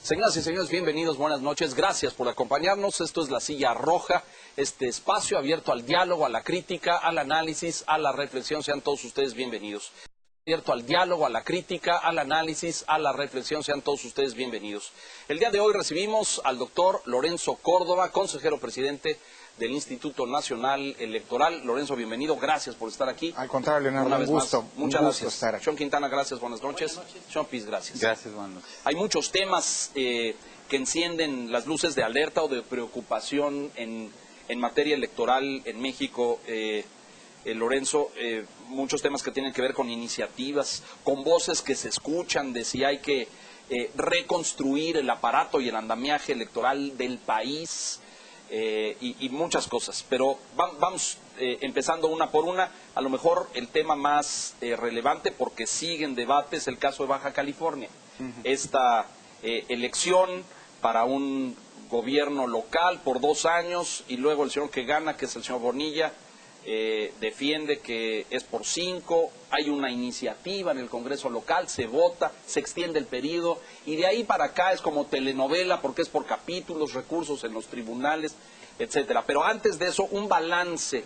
Señoras y señores, bienvenidos, buenas noches, gracias por acompañarnos. Esto es La Silla Roja, este espacio abierto al diálogo, a la crítica, al análisis, a la reflexión. Sean todos ustedes bienvenidos. Abierto al diálogo, a la crítica, al análisis, a la reflexión. Sean todos ustedes bienvenidos. El día de hoy recibimos al doctor Lorenzo Córdoba, consejero presidente del Instituto Nacional Electoral. Lorenzo, bienvenido, gracias por estar aquí. Al contrario, Leonardo, un gusto. Muchas gracias. Estar aquí. Sean Quintana, gracias, buenas noches. Sean Piz, gracias. Gracias, buenas noches. Hay muchos temas que encienden las luces de alerta o de preocupación en materia electoral en México, Lorenzo, muchos temas que tienen que ver con iniciativas, con voces que se escuchan de si hay que reconstruir el aparato y el andamiaje electoral del país. Y muchas cosas, pero vamos empezando una por una. A lo mejor el tema más relevante, porque sigue en debate, es el caso de Baja California. Esta elección para un gobierno local por 2 años, y luego el señor que gana, que es el señor Bonilla, defiende que es por 5, hay una iniciativa en el Congreso local, se vota, se extiende el periodo, y de ahí para acá es como telenovela, porque es por capítulos, recursos en los tribunales, etcétera. Pero antes de eso, un balance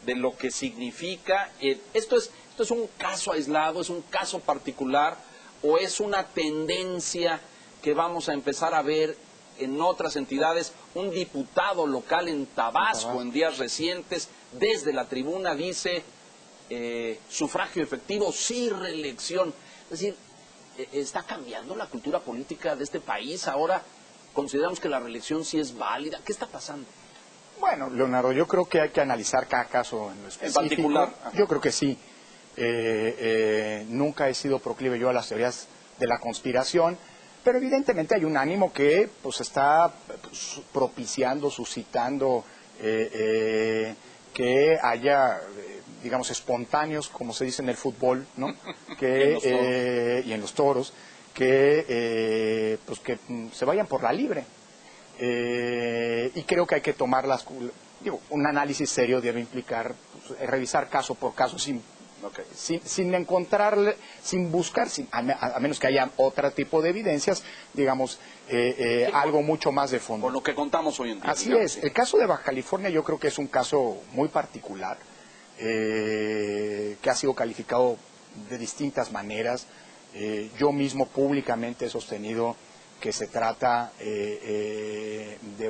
de lo que significa. ¿Esto es un caso aislado, es un caso particular, o es una tendencia que vamos a empezar a ver en otras entidades? Un diputado local en Tabasco en días recientes desde la tribuna dice sufragio efectivo, sí reelección. Es decir, está cambiando la cultura política de este país. Ahora consideramos que la reelección sí es válida. ¿Qué está pasando? Bueno, Leonardo, yo creo que hay que analizar cada caso en lo específico. En particular. Yo creo que sí. Nunca he sido proclive yo a las teorías de la conspiración, pero evidentemente hay un ánimo que pues está propiciando, suscitando que haya, digamos, espontáneos, como se dice en el fútbol, ¿no? Y en los toros, que se vayan por la libre. Y creo que hay que tomarlas, un análisis serio debe implicar revisar caso por caso sin encontrarle, sin buscar, a menos que haya otro tipo de evidencias, digamos, algo mucho más de fondo. Por lo que contamos hoy en día. Así es. El caso de Baja California yo creo que es un caso muy particular, que ha sido calificado de distintas maneras. Yo mismo públicamente he sostenido que se trata de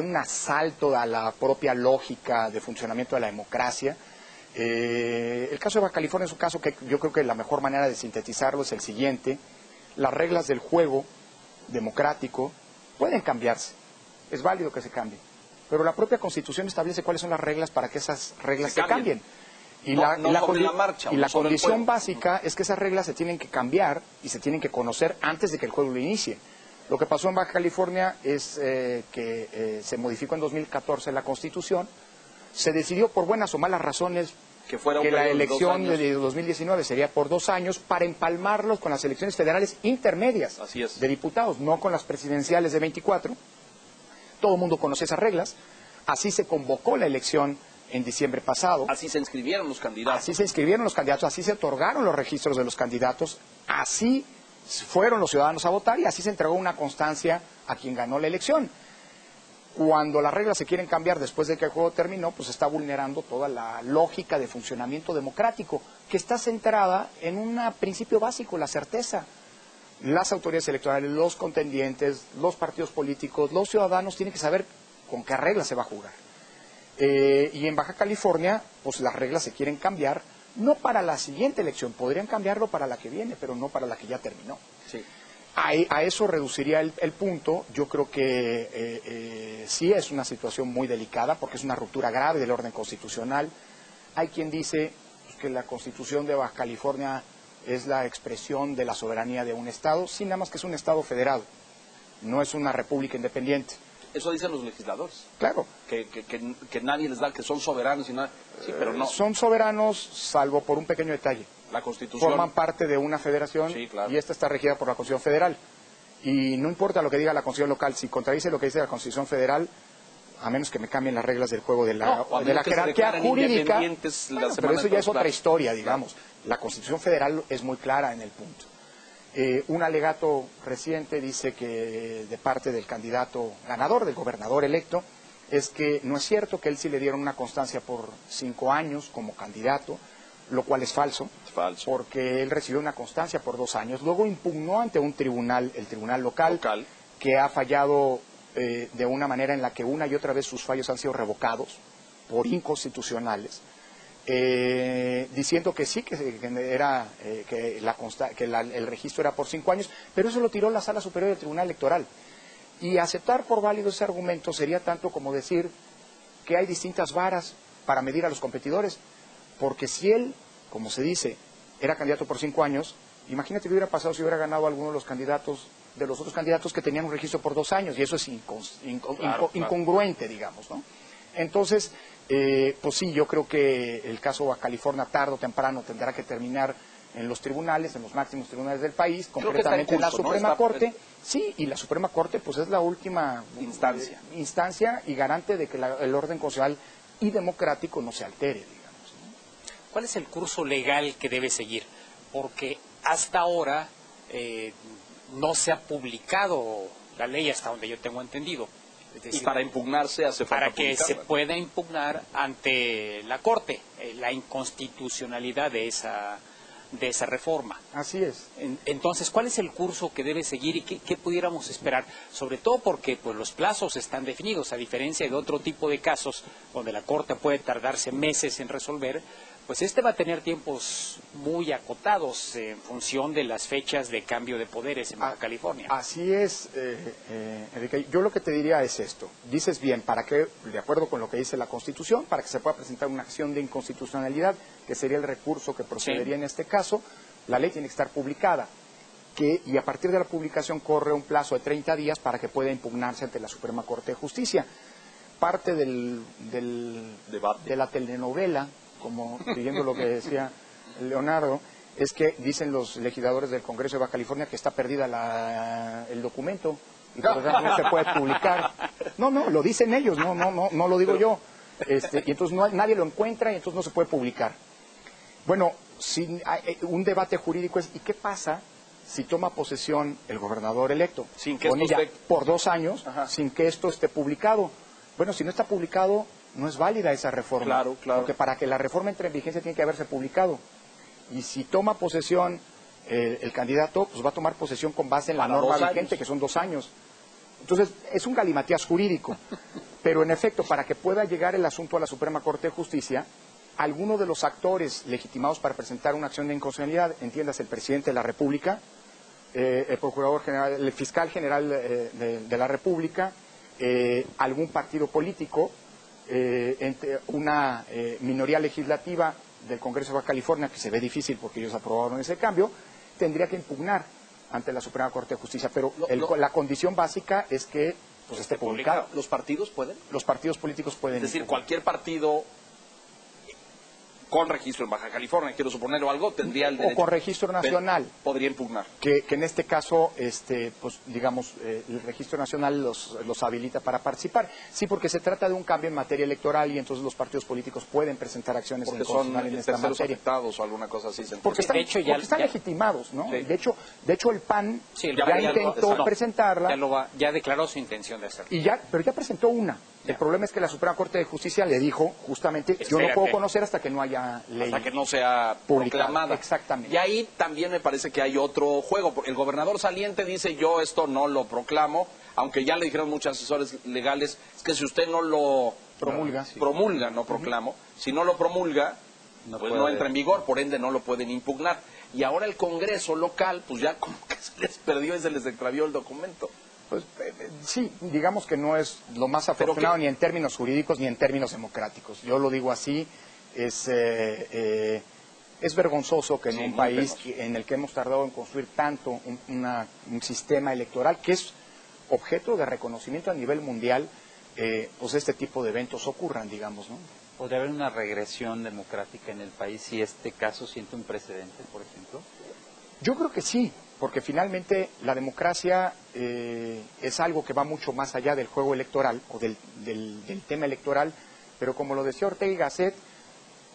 un asalto a la propia lógica de funcionamiento de la democracia. El caso de Baja California es un caso que yo creo que la mejor manera de sintetizarlo es el siguiente: las reglas del juego democrático pueden cambiarse, es válido que se cambien, pero la propia Constitución establece cuáles son las reglas para que esas reglas se cambien. Y la condición básica es que esas reglas se tienen que cambiar y se tienen que conocer antes de que el juego lo inicie. Lo que pasó en Baja California es que se modificó en 2014 la Constitución, se decidió por buenas o malas razones que la elección de 2019 sería por 2 años para empalmarlos con las elecciones federales intermedias de diputados, no con las presidenciales de 24. Todo el mundo conoce esas reglas. Así se convocó la elección en diciembre pasado. Así se inscribieron los candidatos. Así se inscribieron los candidatos, así se otorgaron los registros de los candidatos, así fueron los ciudadanos a votar y así se entregó una constancia a quien ganó la elección. Cuando las reglas se quieren cambiar después de que el juego terminó, pues está vulnerando toda la lógica de funcionamiento democrático, que está centrada en un principio básico, la certeza. Las autoridades electorales, los contendientes, los partidos políticos, los ciudadanos tienen que saber con qué reglas se va a jugar. Y en Baja California, pues las reglas se quieren cambiar, no para la siguiente elección, podrían cambiarlo para la que viene, pero no para la que ya terminó. Sí. A eso reduciría el punto. Yo creo que sí es una situación muy delicada, porque es una ruptura grave del orden constitucional. Hay quien dice pues, que la Constitución de Baja California es la expresión de la soberanía de un Estado, sí, nada más que es un Estado federado, no es una república independiente. Eso dicen los legisladores. Claro. Que nadie les da, que son soberanos y nada. Sí, pero no. Son soberanos, salvo por un pequeño detalle. La Constitución. Forman parte de una federación, sí, claro, y esta está regida por la Constitución Federal. Y no importa lo que diga la Constitución local, si contradice lo que dice la Constitución Federal, a menos que me cambien las reglas del juego de la jerarquía jurídica, bueno, pero eso ya es otra historia, digamos. La Constitución Federal es muy clara en el punto. Un alegato reciente dice que de parte del candidato ganador, del gobernador electo, es que no es cierto que él sí le dieron una constancia por 5 años como candidato, lo cual es falso, porque él recibió una constancia por 2 años. Luego impugnó ante un tribunal, el tribunal local. Que ha fallado de una manera en la que una y otra vez sus fallos han sido revocados por inconstitucionales. Diciendo que sí, el registro era por 5 años, pero eso lo tiró la Sala Superior del Tribunal Electoral. Y aceptar por válido ese argumento sería tanto como decir que hay distintas varas para medir a los competidores, porque si él, como se dice, era candidato por 5 años, imagínate qué hubiera pasado si hubiera ganado alguno de los otros candidatos que tenían un registro por 2 años, y eso es incongruente, digamos, ¿no? Entonces, pues sí, yo creo que el caso Baja California tarde o temprano tendrá que terminar en los tribunales, en los máximos tribunales del país, concretamente en la Suprema Corte. Sí, y la Suprema Corte pues es la última instancia y garante de que el orden constitucional y democrático no se altere, digamos, ¿no? ¿Cuál es el curso legal que debe seguir? Porque hasta ahora no se ha publicado la ley, hasta donde yo tengo entendido. Es decir, y para impugnarse hace falta para que se pueda impugnar ante la Corte la inconstitucionalidad de esa reforma. Así es. Entonces, ¿cuál es el curso que debe seguir y qué pudiéramos esperar? Sobre todo porque pues los plazos están definidos, a diferencia de otro tipo de casos donde la Corte puede tardarse meses en resolver, pues este va a tener tiempos muy acotados en función de las fechas de cambio de poderes en Baja California. Así es, Enrique. Yo lo que te diría es esto. Dices bien, para que, de acuerdo con lo que dice la Constitución, para que se pueda presentar una acción de inconstitucionalidad, que sería el recurso que procedería en este caso, la ley tiene que estar publicada. Y a partir de la publicación corre un plazo de 30 días para que pueda impugnarse ante la Suprema Corte de Justicia. Parte de la telenovela, como siguiendo lo que decía Leonardo, es que dicen los legisladores del Congreso de Baja California que está perdida el documento y por lo tanto no se puede publicar. No, lo dicen ellos, no lo digo yo. Y entonces nadie lo encuentra y entonces no se puede publicar. Bueno, un debate jurídico es, ¿y qué pasa si toma posesión el gobernador electo? Con ella por 2 años, sin que esto esté publicado. Bueno, si no está publicado, no es válida esa reforma. Claro. Porque para que la reforma entre en vigencia tiene que haberse publicado. Y si toma posesión el candidato, pues va a tomar posesión con base en la norma vigente, que son 2 años. Entonces, es un galimatías jurídico. Pero, en efecto, para que pueda llegar el asunto a la Suprema Corte de Justicia, alguno de los actores legitimados para presentar una acción de inconstitucionalidad, entiendas, el presidente de la República, el procurador general, el fiscal general de la República, algún partido político, una minoría legislativa del Congreso de Baja California, que se ve difícil porque ellos aprobaron ese cambio, tendría que impugnar ante la Suprema Corte de Justicia. Pero la condición básica es que pues, esté publicado. ¿Los partidos pueden? Los partidos políticos pueden. Es decir, cualquier partido con registro en Baja California, quiero suponer o algo, tendría el derecho. O con registro nacional. Podría impugnar. Que en este caso, pues digamos, el registro nacional los habilita para participar. Sí, porque se trata de un cambio en materia electoral y entonces los partidos políticos pueden presentar acciones porque son en esta terceros materia. afectados o alguna cosa así. Porque están legitimados, ¿no? Sí. De hecho, el PAN ya intentó presentarla. Ya declaró su intención de hacerlo. Pero ya presentó una. El problema es que la Suprema Corte de Justicia le dijo, justamente, yo no puedo conocer hasta que no haya ley. Hasta que no sea proclamada. Exactamente. Y ahí también me parece que hay otro juego. El gobernador saliente dice, yo esto no lo proclamo, aunque ya le dijeron muchos asesores legales, es que si usted no lo promulga, no proclamo, si no lo promulga, pues no entra en vigor, por ende no lo pueden impugnar. Y ahora el Congreso local, pues ya como que se les perdió y se les extravió el documento. Pues sí, digamos que no es lo más afortunado ni en términos jurídicos ni en términos democráticos. Yo lo digo así, es vergonzoso que en un país en el que hemos tardado en construir tanto un sistema electoral que es objeto de reconocimiento a nivel mundial, pues este tipo de eventos ocurran, digamos, ¿no? ¿Podría haber una regresión democrática en el país si este caso siente un precedente, por ejemplo? Yo creo que sí, porque finalmente la democracia es algo que va mucho más allá del juego electoral o del tema electoral, pero como lo decía Ortega y Gasset,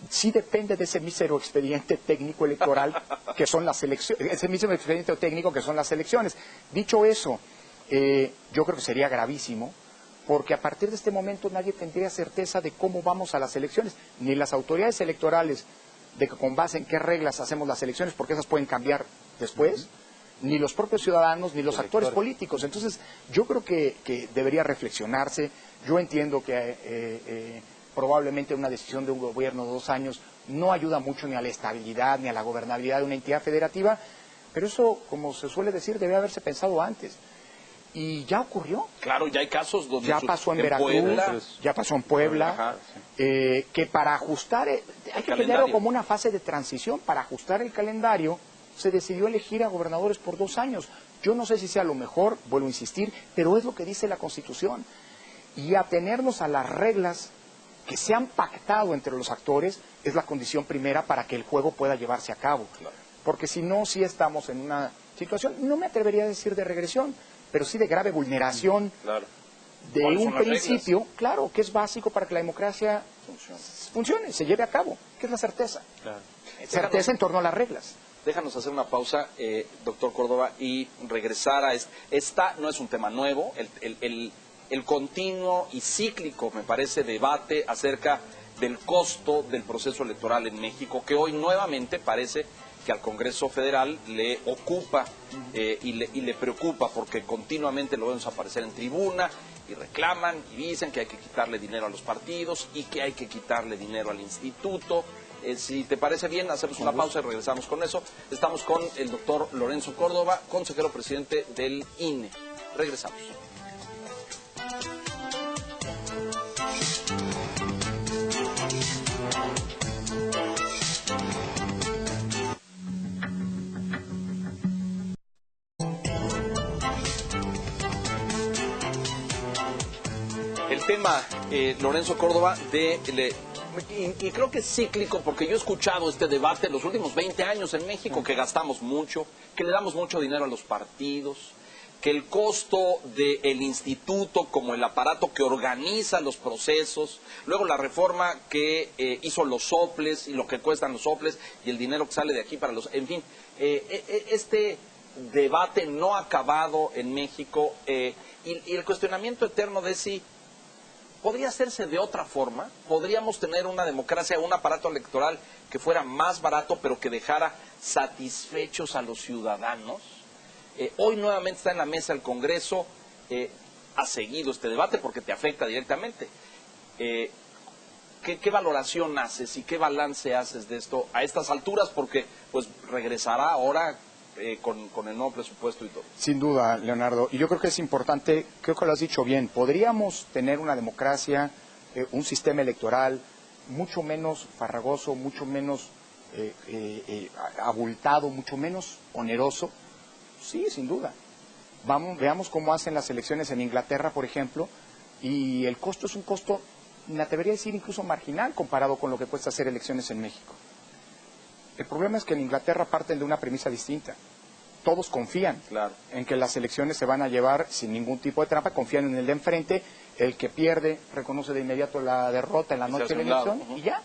sí depende de ese mísero expediente técnico electoral que son las elecciones, ese mísero expediente técnico que son las elecciones. Dicho eso, yo creo que sería gravísimo, porque a partir de este momento nadie tendría certeza de cómo vamos a las elecciones, ni las autoridades electorales, de que con base en qué reglas hacemos las elecciones, porque esas pueden cambiar después, ni los propios ciudadanos, ni los actores políticos. Entonces, yo creo que debería reflexionarse. Yo entiendo que probablemente una decisión de un gobierno de 2 años no ayuda mucho ni a la estabilidad, ni a la gobernabilidad de una entidad federativa, pero eso, como se suele decir, debe haberse pensado antes. Y ya ocurrió. Claro, ya hay casos donde... Ya pasó en Veracruz, Puebla, ya pasó en Puebla, ajá, que para ajustar, hay que tenerlo como una fase de transición. Para ajustar el calendario, se decidió elegir a gobernadores por 2 años. Yo no sé si sea lo mejor, vuelvo a insistir, pero es lo que dice la Constitución. Y atenernos a las reglas que se han pactado entre los actores es la condición primera para que el juego pueda llevarse a cabo. Claro. Porque si no, sí estamos en una situación, no me atrevería a decir de regresión, pero sí de grave vulneración de un principio, claro, que es básico para que la democracia funcione, se lleve a cabo, que es la certeza. Claro. Certeza en torno a las reglas. Déjanos hacer una pausa, doctor Córdoba, y regresar a esta no es un tema nuevo, el continuo y cíclico, me parece, debate acerca del costo del proceso electoral en México, que hoy nuevamente parece que al Congreso Federal le ocupa y le preocupa, porque continuamente lo vemos aparecer en tribuna y reclaman y dicen que hay que quitarle dinero a los partidos y que hay que quitarle dinero al instituto. Si te parece bien, hacemos una pausa y regresamos con eso. Estamos con el doctor Lorenzo Córdoba, consejero presidente del INE. Regresamos. El tema, Lorenzo Córdoba, y creo que es cíclico, porque yo he escuchado este debate en los últimos 20 años en México, que gastamos mucho, que le damos mucho dinero a los partidos, que el costo del instituto como el aparato que organiza los procesos, luego la reforma que hizo los soples y lo que cuestan los soples y el dinero que sale de aquí para los... En fin, este debate no acabado en México y el cuestionamiento eterno de si podría hacerse de otra forma, podríamos tener una democracia, un aparato electoral que fuera más barato, pero que dejara satisfechos a los ciudadanos. Hoy nuevamente está en la mesa el Congreso, ha seguido este debate porque te afecta directamente. ¿Qué valoración haces y qué balance haces de esto a estas alturas? Porque pues regresará ahora con el nuevo presupuesto y todo. Sin duda, Leonardo. Y yo creo que es importante, creo que lo has dicho bien, podríamos tener una democracia, un sistema electoral mucho menos farragoso, mucho menos abultado, mucho menos oneroso. Sí, sin duda. Veamos cómo hacen las elecciones en Inglaterra, por ejemplo, y el costo es un costo, me atrevería a decir, incluso marginal comparado con lo que cuesta hacer elecciones en México. El problema es que en Inglaterra parten de una premisa distinta. Todos confían en que las elecciones se van a llevar sin ningún tipo de trampa, confían en el de enfrente, el que pierde reconoce de inmediato la derrota en la noche de la elección y ya.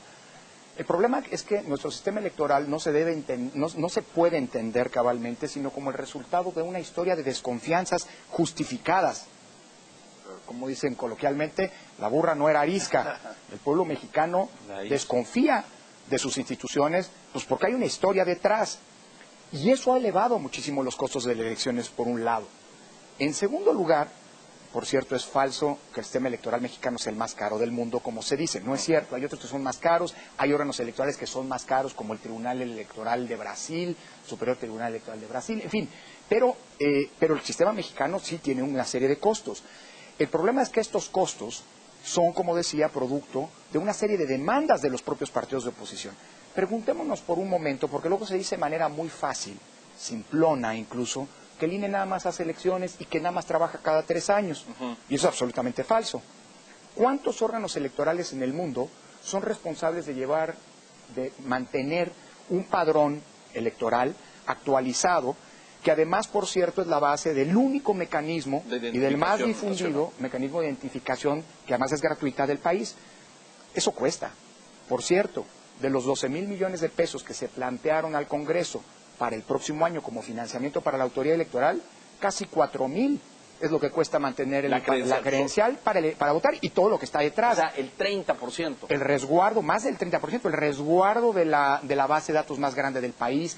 El problema es que nuestro sistema electoral no se puede entender cabalmente, sino como el resultado de una historia de desconfianzas justificadas. Como dicen coloquialmente, la burra no era arisca. El pueblo mexicano desconfía de sus instituciones, pues porque hay una historia detrás. Y eso ha elevado muchísimo los costos de las elecciones, por un lado. En segundo lugar, por cierto, es falso que el sistema electoral mexicano sea el más caro del mundo, como se dice. No es cierto, hay otros que son más caros, hay órganos electorales que son más caros, como el Tribunal Electoral de Brasil, Superior Tribunal Electoral de Brasil, en fin. Pero el sistema mexicano sí tiene una serie de costos. El problema es que estos costos son, como decía, producto de una serie de demandas de los propios partidos de oposición. Preguntémonos por un momento, porque luego se dice de manera muy fácil, simplona incluso, que el INE nada más hace elecciones y que nada más trabaja cada 3 años. Y eso es absolutamente falso. ¿Cuántos órganos electorales en el mundo son responsables de mantener un padrón electoral actualizado, que además, por cierto, es la base del único mecanismo y del más difundido mecanismo de identificación, que además es gratuita del país? Eso cuesta, por cierto. de los 12,000 millones de pesos que se plantearon al Congreso para el próximo año como financiamiento para la autoridad electoral, casi 4,000 es lo que cuesta mantener la credencial para votar y todo lo que está detrás. O sea, el 30%. El resguardo, más del 30%, el resguardo de la base de datos más grande del país,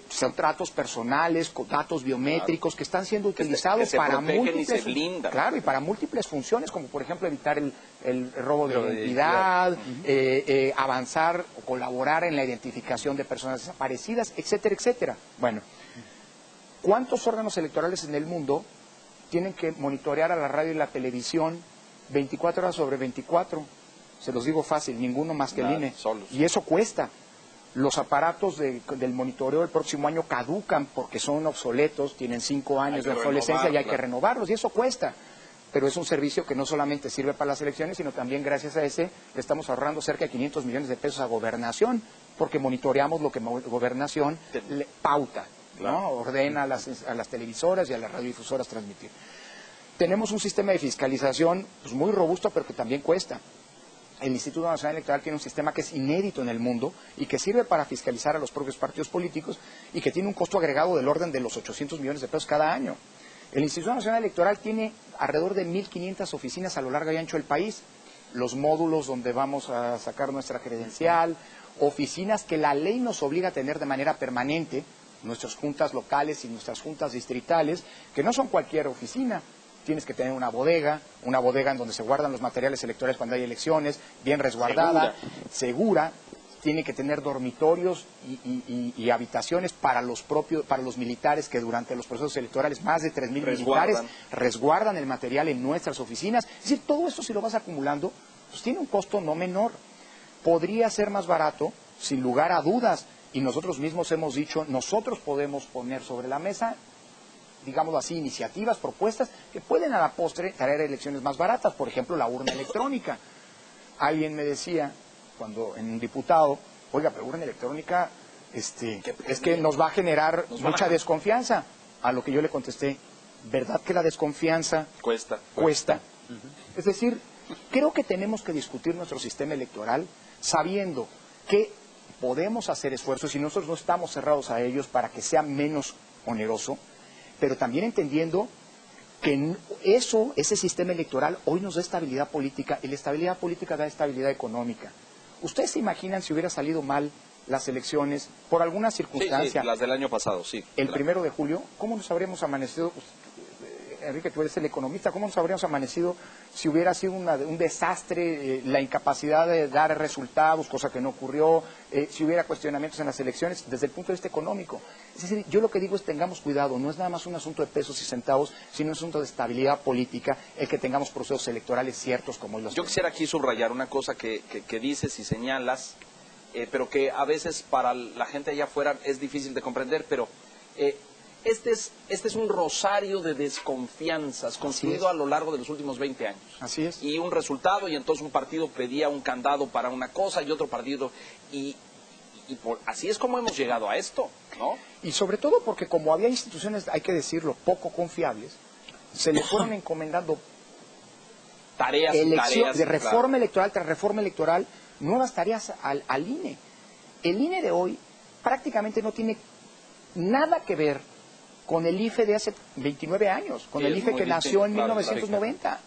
son datos personales, datos biométricos que están siendo utilizados para múltiples, claro, y para múltiples funciones, como por ejemplo evitar el robo de identidad, avanzar o colaborar en la identificación de personas desaparecidas, etcétera, etcétera. Bueno, ¿cuántos órganos electorales en el mundo tienen que monitorear a la radio y la televisión 24 horas sobre 24? Se los digo fácil, ninguno más que el INE. Solos. Y eso cuesta. Los aparatos del monitoreo del próximo año caducan porque son obsoletos, tienen 5 años de obsolescencia y hay que renovarlos, y eso cuesta. Pero es un servicio que no solamente sirve para las elecciones, sino también gracias a ese le estamos ahorrando cerca de 500 millones de pesos a Gobernación, porque monitoreamos lo que Gobernación le pauta, ¿no? Ordena a las televisoras y a las radiodifusoras transmitir. Tenemos un sistema de fiscalización pues, muy robusto, pero que también cuesta. El Instituto Nacional Electoral tiene un sistema que es inédito en el mundo y que sirve para fiscalizar a los propios partidos políticos y que tiene un costo agregado del orden de los 800 millones de pesos cada año. El Instituto Nacional Electoral tiene alrededor de 1,500 oficinas a lo largo y ancho del país, los módulos donde vamos a sacar nuestra credencial, oficinas que la ley nos obliga a tener de manera permanente, nuestras juntas locales y nuestras juntas distritales, que no son cualquier oficina. Tienes que tener una bodega en donde se guardan los materiales electorales cuando hay elecciones, bien resguardada, segura. Tiene que tener dormitorios y habitaciones para los militares que durante los procesos electorales, más de 3,000 militares resguardan el material en nuestras oficinas. Es decir, todo esto si lo vas acumulando, pues tiene un costo no menor. Podría ser más barato, sin lugar a dudas, y nosotros mismos hemos dicho, nosotros podemos poner sobre la mesa, digámoslo así, iniciativas, propuestas que pueden a la postre traer elecciones más baratas, por ejemplo, la urna electrónica. Alguien me decía, cuando en un diputado, oiga, pero urna electrónica es que nos va a generar mucha desconfianza. A lo que yo le contesté, ¿verdad que la desconfianza cuesta? Es decir, creo que tenemos que discutir nuestro sistema electoral sabiendo que podemos hacer esfuerzos y nosotros no estamos cerrados a ellos para que sea menos oneroso, pero también entendiendo que ese sistema electoral hoy nos da estabilidad política y la estabilidad política da estabilidad económica. ¿Ustedes se imaginan si hubiera salido mal las elecciones por alguna circunstancia? Sí, las del año pasado, sí. El 1 de julio, ¿cómo nos habríamos amanecido? Enrique, tú eres el economista, ¿cómo nos habríamos amanecido si hubiera sido un desastre, la incapacidad de dar resultados, cosa que no ocurrió, si hubiera cuestionamientos en las elecciones desde el punto de vista económico? Es decir, yo lo que digo es tengamos cuidado, no es nada más un asunto de pesos y centavos, sino un asunto de estabilidad política, el que tengamos procesos electorales ciertos como los. Yo quisiera aquí subrayar una cosa que dices y señalas, pero que a veces para la gente allá afuera es difícil de comprender, pero este es un rosario de desconfianzas construido a lo largo de los últimos 20 años. Así es. Y un resultado, y entonces un partido pedía un candado para una cosa y otro partido, así es como hemos llegado a esto, ¿no? Y sobre todo porque como había instituciones, hay que decirlo, poco confiables, se le fueron encomendando tareas de reforma electoral tras reforma electoral, nuevas tareas al INE. El INE de hoy prácticamente no tiene nada que ver con el IFE de hace 29 años, con el IFE que nació en 1990.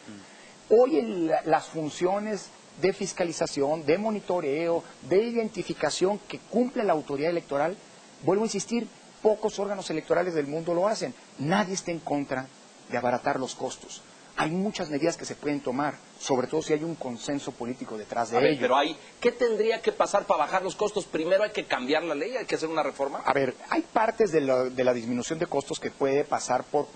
Hoy las funciones de fiscalización, de monitoreo, de identificación que cumple la autoridad electoral, vuelvo a insistir, pocos órganos electorales del mundo lo hacen. Nadie está en contra de abaratar los costos. Hay muchas medidas que se pueden tomar, sobre todo si hay un consenso político detrás de ello. Pero ¿qué tendría que pasar para bajar los costos? Primero hay que cambiar la ley, hay que hacer una reforma. A ver, hay partes de la disminución de costos que puede pasar por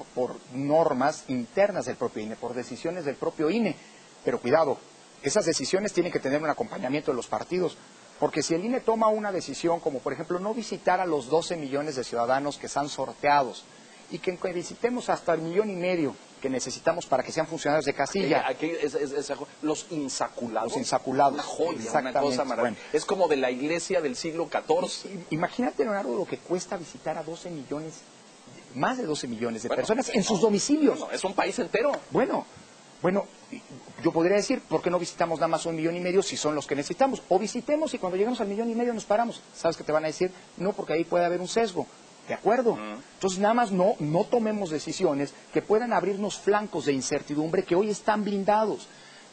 normas internas del propio INE, por decisiones del propio INE. Pero cuidado, esas decisiones tienen que tener un acompañamiento de los partidos. Porque si el INE toma una decisión, como por ejemplo no visitar a los 12 millones de ciudadanos que están sorteados, y que visitemos hasta 1,5 millones que necesitamos para que sean funcionarios de casilla. Los insaculados. Los insaculados. Una joya, una cosa maravillosa. Bueno. Es como de la iglesia del siglo XIV. Imagínate, Leonardo, lo que cuesta visitar a 12 millones, más de 12 millones de personas en sus domicilios. Bueno, es un país entero. Bueno, Yo podría decir, ¿por qué no visitamos nada más 1,5 millones si son los que necesitamos? O visitemos y cuando llegamos al 1,5 millones nos paramos. ¿Sabes qué te van a decir? No, porque ahí puede haber un sesgo. ¿De acuerdo? Entonces, nada más no tomemos decisiones que puedan abrirnos flancos de incertidumbre que hoy están blindados.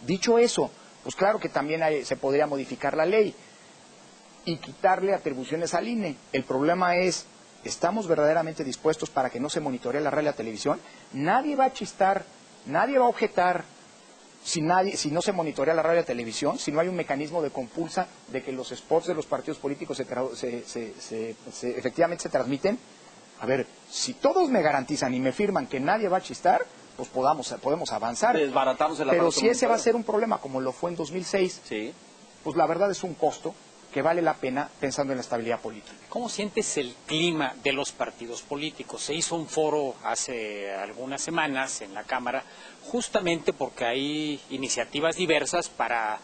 Dicho eso, pues claro que también se podría modificar la ley y quitarle atribuciones al INE. El problema es, ¿estamos verdaderamente dispuestos para que no se monitoree la radio y la televisión? Nadie va a chistar, nadie va a objetar si no se monitorea la radio y la televisión, si no hay un mecanismo de compulsa de que los spots de los partidos políticos efectivamente se transmiten. A ver, si todos me garantizan y me firman que nadie va a chistar, pues podemos avanzar. Desbaratamos el Pero aparato si ese va a comunitario. ser un problema como lo fue en 2006, Sí. pues la verdad es un costo que vale la pena pensando en la estabilidad política. ¿Cómo sientes el clima de los partidos políticos? Se hizo un foro hace algunas semanas en la Cámara, justamente porque hay iniciativas diversas para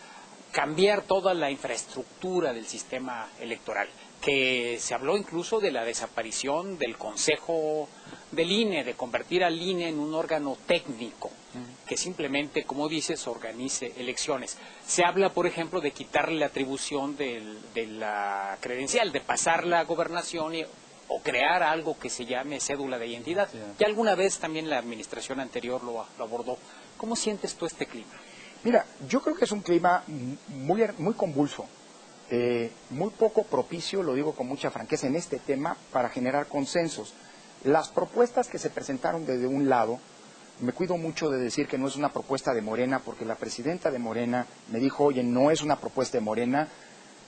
cambiar toda la infraestructura del sistema electoral, que se habló incluso de la desaparición del Consejo del INE, de convertir al INE en un órgano técnico que simplemente, como dices, organice elecciones. Se habla, por ejemplo, de quitarle la atribución de la credencial, de pasarla a gobernación o crear algo que se llame cédula de identidad. Sí. Ya alguna vez también la administración anterior lo abordó. ¿Cómo sientes tú este clima? Mira, yo creo que es un clima muy convulso, muy poco propicio, lo digo con mucha franqueza, en este tema para generar consensos. Las propuestas que se presentaron desde un lado, me cuido mucho de decir que no es una propuesta de Morena, porque la presidenta de Morena me dijo, oye, no es una propuesta de Morena,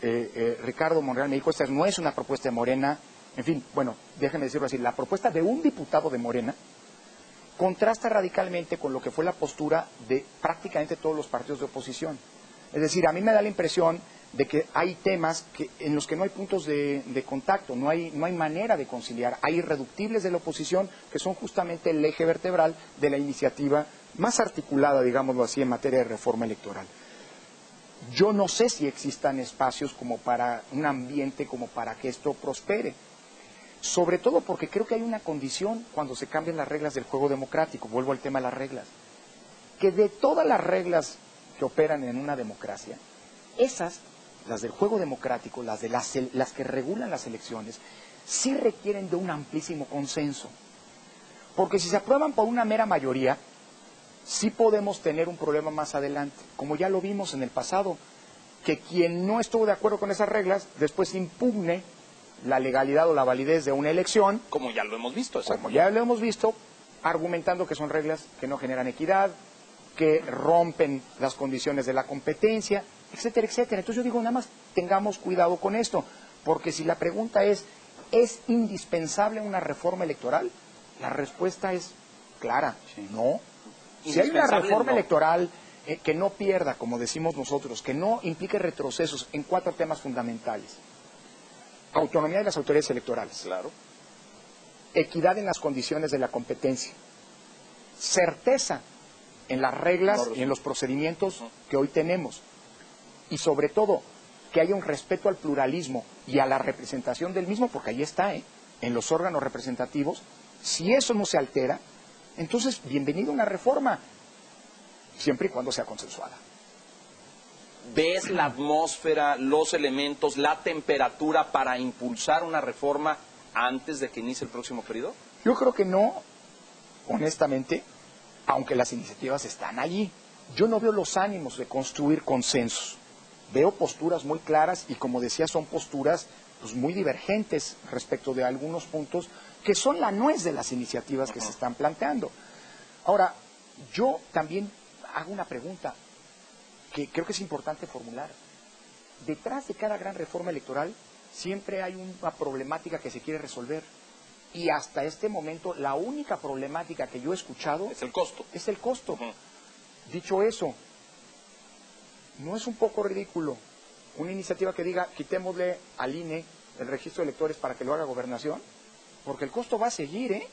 Ricardo Monreal me dijo, esta no es una propuesta de Morena, en fin, bueno, déjenme decirlo así, la propuesta de un diputado de Morena contrasta radicalmente con lo que fue la postura de prácticamente todos los partidos de oposición. Es decir, a mí me da la impresión de que hay temas en los que no hay puntos de contacto, no hay manera de conciliar. Hay irreductibles de la oposición que son justamente el eje vertebral de la iniciativa más articulada, digámoslo así, en materia de reforma electoral. Yo no sé si existan espacios como para un ambiente como para que esto prospere. Sobre todo porque creo que hay una condición cuando se cambian las reglas del juego democrático. Vuelvo al tema de las reglas. Que de todas las reglas que operan en una democracia, esas, las del juego democrático, las que regulan las elecciones, sí requieren de un amplísimo consenso. Porque si se aprueban por una mera mayoría, sí podemos tener un problema más adelante, como ya lo vimos en el pasado, que quien no estuvo de acuerdo con esas reglas, después impugne la legalidad o la validez de una elección, Como ya lo hemos visto. Exacto. como ya lo hemos visto, argumentando que son reglas que no generan equidad, que rompen las condiciones de la competencia, etcétera, etcétera. Entonces yo digo, nada más tengamos cuidado con esto, porque si la pregunta ¿es indispensable una reforma electoral? La respuesta es clara, no. Si hay una Indispensable, reforma no. electoral que no pierda, como decimos nosotros, que no implique retrocesos en 4 temas fundamentales: autonomía de las autoridades electorales, Claro. equidad en las condiciones de la competencia, certeza en las reglas y en los procedimientos que hoy tenemos, y sobre todo que haya un respeto al pluralismo y a la representación del mismo, porque ahí está, en los órganos representativos. Si eso no se altera, entonces bienvenido a una reforma, siempre y cuando sea consensuada. ¿Ves la atmósfera, los elementos, la temperatura para impulsar una reforma antes de que inicie el próximo periodo? Yo creo que no, honestamente, aunque las iniciativas están allí. Yo no veo los ánimos de construir consensos. Veo posturas muy claras y, como decía, son posturas pues, muy divergentes respecto de algunos puntos que son la nuez de las iniciativas que se están planteando. Ahora, yo también hago una pregunta que creo que es importante formular. Detrás de cada gran reforma electoral siempre hay una problemática que se quiere resolver. Y hasta este momento la única problemática que yo he escuchado Es el costo. es el costo. Ujú. Dicho eso, ¿no es un poco ridículo una iniciativa que diga quitémosle al INE el registro de electores para que lo haga Gobernación? Porque el costo va a seguir, ¿eh?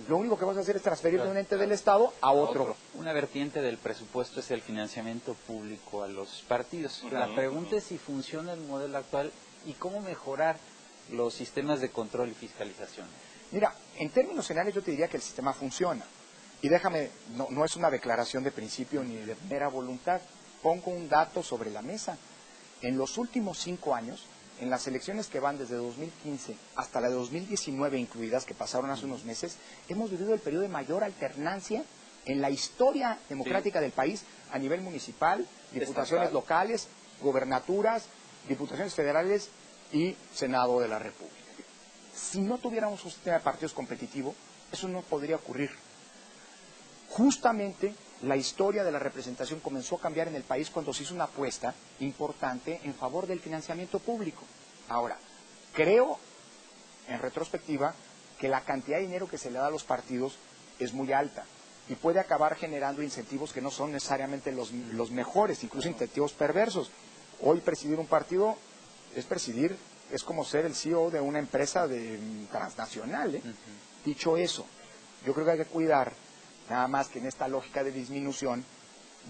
Lo único que vas a hacer es transferir de un ente del Estado a otro. Una vertiente del presupuesto es el financiamiento público a los partidos. La pregunta es si funciona el modelo actual y cómo mejorar los sistemas de control y fiscalización. Mira, en términos generales yo te diría que el sistema funciona. Y déjame, no es una declaración de principio ni de mera voluntad, pongo un dato sobre la mesa. En los últimos 5 años, en las elecciones que van desde 2015 hasta la de 2019 incluidas, que pasaron hace unos meses, hemos vivido el periodo de mayor alternancia en la historia democrática del país a nivel municipal, diputaciones locales, gobernaturas, diputaciones federales y Senado de la República. Si no tuviéramos un sistema de partidos competitivo, eso no podría ocurrir. Justamente la historia de la representación comenzó a cambiar en el país cuando se hizo una apuesta importante en favor del financiamiento público. Ahora, creo, en retrospectiva, que la cantidad de dinero que se le da a los partidos es muy alta y puede acabar generando incentivos que no son necesariamente los mejores, incluso incentivos perversos. Hoy presidir un partido es como ser el CEO de una empresa transnacional, ¿eh? Dicho eso, yo creo que hay que cuidar, nada más que en esta lógica de disminución,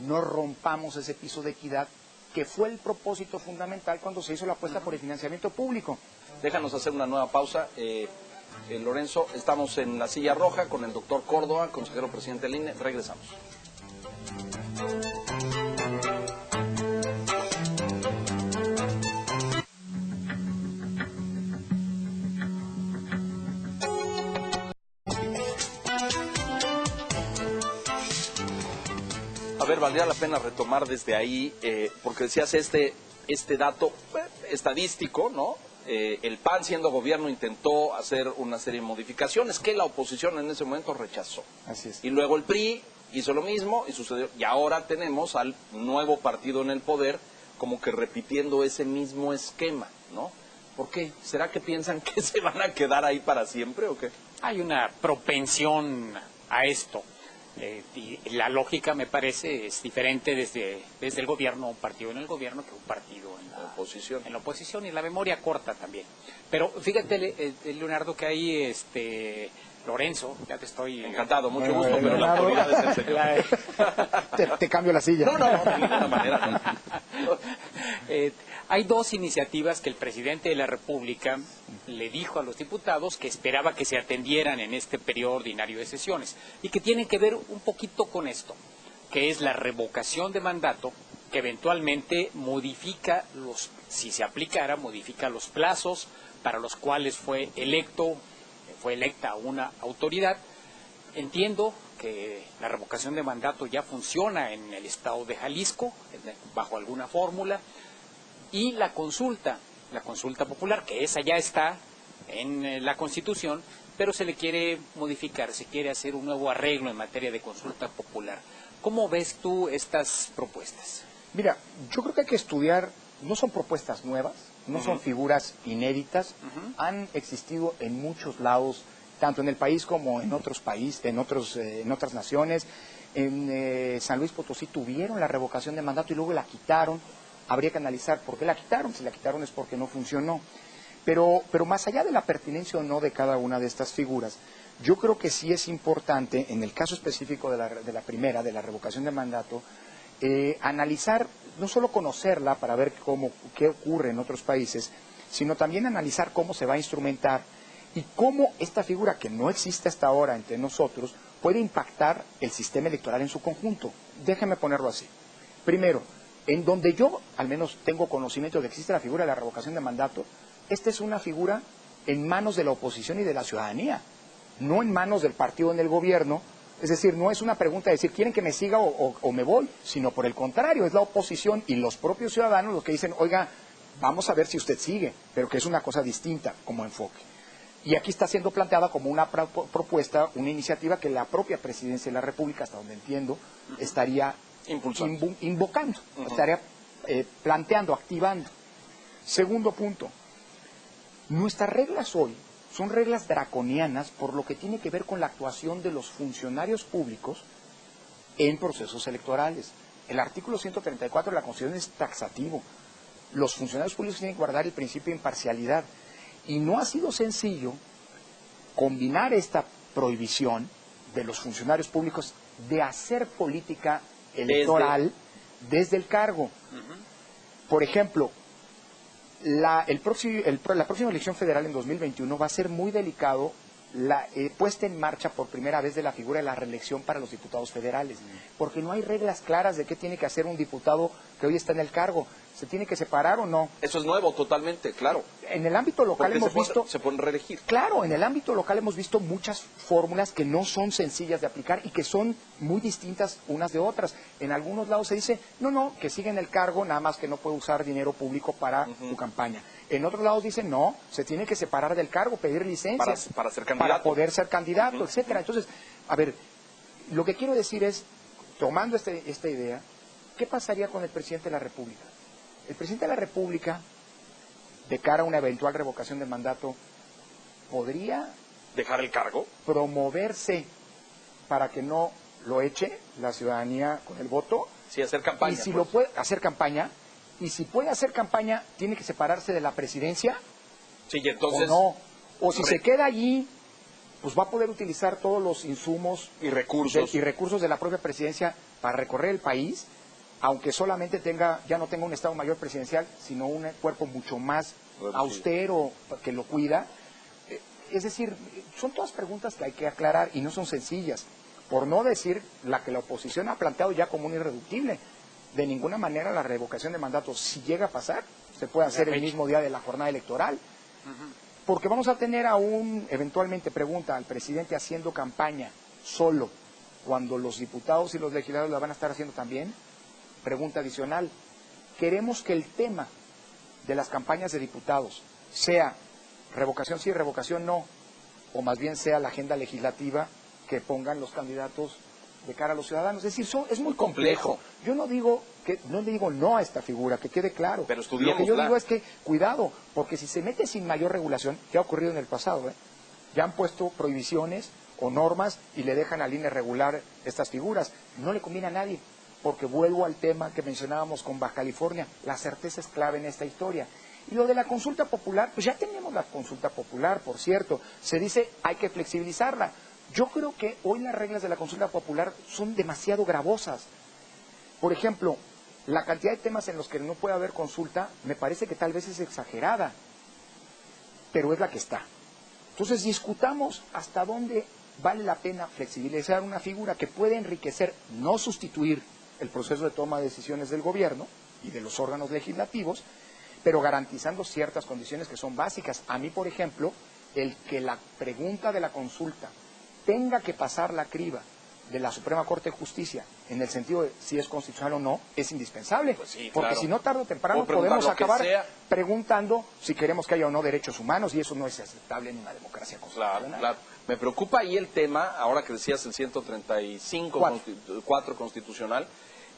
no rompamos ese piso de equidad que fue el propósito fundamental cuando se hizo la apuesta por el financiamiento público. Déjanos hacer una nueva pausa. Lorenzo, estamos en la silla roja con el doctor Córdoba, consejero presidente del INE. Regresamos. A ver, valdría la pena retomar desde ahí, porque decías este dato estadístico, ¿no? El PAN, siendo gobierno, intentó hacer una serie de modificaciones que la oposición en ese momento rechazó. Así es. Y luego el PRI hizo lo mismo y sucedió. Y ahora tenemos al nuevo partido en el poder como que repitiendo ese mismo esquema, ¿no? ¿Por qué? ¿Será que piensan que se van a quedar ahí para siempre o qué? Hay una propensión a esto. Y la lógica, me parece, es diferente desde el gobierno, un partido en el gobierno, que un partido en la oposición. En la oposición, y la memoria corta también. Pero fíjate, Leonardo, que hay Lorenzo, ya te estoy... Encantado, mucho gusto, pero la autoridad es el señor. Te cambio la silla. No, de ninguna manera. No. Hay 2 iniciativas que el presidente de la República le dijo a los diputados que esperaba que se atendieran en este periodo ordinario de sesiones y que tienen que ver un poquito con esto, que es la revocación de mandato, que eventualmente modifica si se aplicara, modifica los plazos para los cuales fue electa una autoridad. Entiendo que la revocación de mandato ya funciona en el estado de Jalisco, bajo alguna fórmula, y la consulta popular, que esa ya está en la Constitución, pero se le quiere modificar, se quiere hacer un nuevo arreglo en materia de consulta popular. ¿Cómo ves tú estas propuestas? Mira, yo creo que hay que estudiar, no son propuestas nuevas, no son figuras inéditas, han existido en muchos lados, tanto en el país como en otros países, en otras naciones. En San Luis Potosí tuvieron la revocación de mandato y luego la quitaron. Habría que analizar por qué la quitaron. Si la quitaron es porque no funcionó. Pero más allá de la pertinencia o no de cada una de estas figuras, yo creo que sí es importante, en el caso específico de la primera, de la revocación de mandato, analizar, no solo conocerla para ver qué ocurre en otros países, sino también analizar cómo se va a instrumentar y cómo esta figura, que no existe hasta ahora entre nosotros, puede impactar el sistema electoral en su conjunto. Déjeme ponerlo así. Primero, en donde yo al menos tengo conocimiento de que existe la figura de la revocación de mandato, esta es una figura en manos de la oposición y de la ciudadanía, no en manos del partido en el gobierno. Es decir, no es una pregunta de decir, ¿quieren que me siga o me voy? Sino por el contrario, es la oposición y los propios ciudadanos los que dicen, oiga, vamos a ver si usted sigue, pero que es una cosa distinta como enfoque. Y aquí está siendo planteada como una propuesta, una iniciativa que la propia Presidencia de la República, hasta donde entiendo, estaría invocando, estaría planteando, activando. Segundo punto, nuestras reglas hoy son reglas draconianas por lo que tiene que ver con la actuación de los funcionarios públicos en procesos electorales. El artículo 134 de la Constitución es taxativo. Los funcionarios públicos tienen que guardar el principio de imparcialidad. Y no ha sido sencillo combinar esta prohibición de los funcionarios públicos de hacer política electoral desde el cargo. Por ejemplo, la próxima elección federal en 2021 va a ser muy delicado la puesta en marcha por primera vez de la figura de la reelección para los diputados federales, porque no hay reglas claras de qué tiene que hacer un diputado que hoy está en el cargo. ¿Se tiene que separar o no? Eso es nuevo totalmente, claro. En el ámbito local Porque se pueden reelegir. Claro, en el ámbito local hemos visto muchas fórmulas que no son sencillas de aplicar y que son muy distintas unas de otras. En algunos lados se dice, no, que siga en el cargo, nada más que no puede usar dinero público para su campaña. En otros lados dicen, no, se tiene que separar del cargo, pedir licencias para ser candidato. para poder ser candidato, etcétera. Entonces, a ver, lo que quiero decir es, tomando esta idea, ¿qué pasaría con el presidente de la República? El presidente de la República, de cara a una eventual revocación de mandato, ¿podría ¿Dejar el cargo? promoverse para que no lo eche la ciudadanía con el voto? Sí, hacer campaña. Y si pues. lo puede hacer campaña, y si puede hacer campaña, ¿tiene que separarse de la presidencia? Sí, y entonces... ¿O no? O si se queda allí, pues va a poder utilizar todos los insumos y recursos. y recursos de la propia presidencia para recorrer el país, aunque solamente ya no tenga un Estado Mayor presidencial, sino un cuerpo mucho más austero que lo cuida. Es decir, son todas preguntas que hay que aclarar y no son sencillas, por no decir la que la oposición ha planteado ya como un irreductible. De ninguna manera la revocación de mandato, si llega a pasar, se puede hacer el mismo día de la jornada electoral. Porque vamos a tener eventualmente, pregunta, al presidente haciendo campaña solo, cuando los diputados y los legisladores la van a estar haciendo también. Pregunta adicional, ¿queremos que el tema de las campañas de diputados sea revocación sí, revocación no, o más bien sea la agenda legislativa que pongan los candidatos de cara a los ciudadanos? Es decir, es muy complejo. Yo no le digo no a esta figura, que quede claro. Pero lo que yo digo es que, cuidado, porque si se mete sin mayor regulación, que ha ocurrido en el pasado, ya han puesto prohibiciones o normas y le dejan al INE regular estas figuras. No le conviene a nadie, porque vuelvo al tema que mencionábamos con Baja California, la certeza es clave en esta historia. Y lo de la consulta popular, pues ya tenemos la consulta popular, por cierto, se dice hay que flexibilizarla. Yo creo que hoy las reglas de la consulta popular son demasiado gravosas. Por ejemplo, la cantidad de temas en los que no puede haber consulta me parece que tal vez es exagerada, pero es la que está. Entonces discutamos hasta dónde vale la pena flexibilizar una figura que puede enriquecer, no sustituir el proceso de toma de decisiones del gobierno y de los órganos legislativos, pero garantizando ciertas condiciones que son básicas. A mí, por ejemplo, el que la pregunta de la consulta tenga que pasar la criba de la Suprema Corte de Justicia en el sentido de si es constitucional o no, es indispensable. Pues sí, porque claro. si no, tarde o temprano podemos acabar preguntando si queremos que haya o no derechos humanos, y eso no es aceptable en una democracia constitucional. Claro. Me preocupa ahí el tema, ahora que decías el 135 constitucional,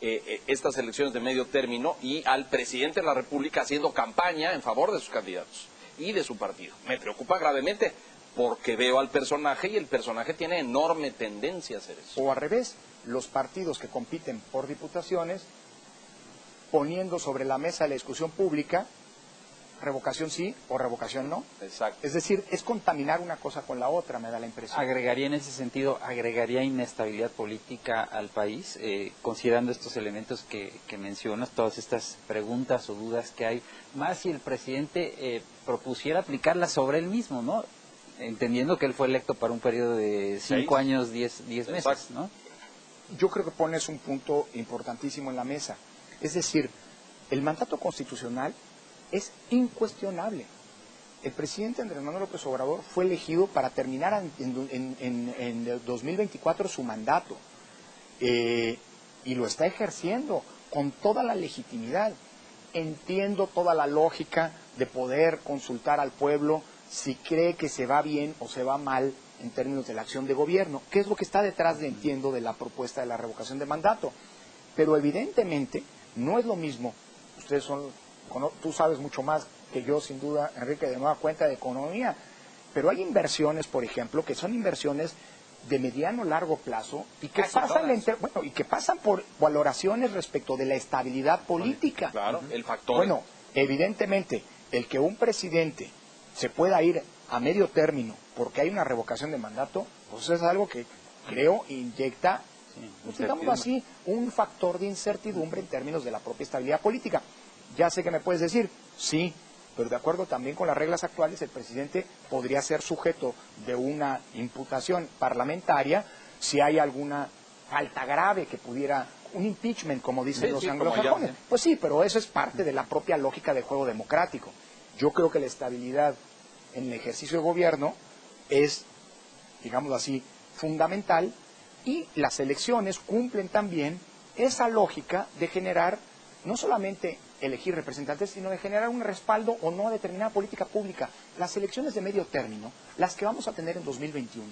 estas elecciones de medio término y al presidente de la República haciendo campaña en favor de sus candidatos y de su partido. Me preocupa gravemente porque veo al personaje y el personaje tiene enorme tendencia a hacer eso. O al revés, los partidos que compiten por diputaciones poniendo sobre la mesa de la discusión pública revocación sí o revocación no. Exacto. Es decir, es contaminar una cosa con la otra, me da la impresión. Agregaría en ese sentido, agregaría inestabilidad política al país, considerando estos elementos que mencionas, todas estas preguntas o dudas que hay, más si el presidente propusiera aplicarlas sobre él mismo, ¿no? Entendiendo que él fue electo para un periodo de 5 años, 10 meses, ¿no? Yo creo que pones un punto importantísimo en la mesa. Es decir, el mandato constitucional es incuestionable. El presidente Andrés Manuel López Obrador fue elegido para terminar en el 2024 su mandato y lo está ejerciendo con toda la legitimidad. Entiendo toda la lógica de poder consultar al pueblo si cree que se va bien o se va mal en términos de la acción de gobierno, que es lo que está detrás entiendo, de la propuesta de la revocación de mandato. Pero evidentemente no es lo mismo, tú sabes mucho más que yo, sin duda, Enrique, de nueva cuenta de economía, pero hay inversiones, por ejemplo, que son inversiones de mediano largo plazo y que pasan por valoraciones respecto de la estabilidad política. Claro, el factor. Bueno, evidentemente, el que un presidente se pueda ir a medio término porque hay una revocación de mandato, pues es algo que creo inyecta, digámoslo así, un factor de incertidumbre en términos de la propia estabilidad política. Ya sé que me puedes decir, sí, pero de acuerdo también con las reglas actuales, el presidente podría ser sujeto de una imputación parlamentaria si hay alguna falta grave que pudiera, un impeachment, como dicen los anglosajones. Pues sí, pero eso es parte de la propia lógica del juego democrático. Yo creo que la estabilidad en el ejercicio de gobierno es, digamos así, fundamental, y las elecciones cumplen también esa lógica de generar, no solamente elegir representantes, sino de generar un respaldo o no a determinada política pública. Las elecciones de medio término, las que vamos a tener en 2021,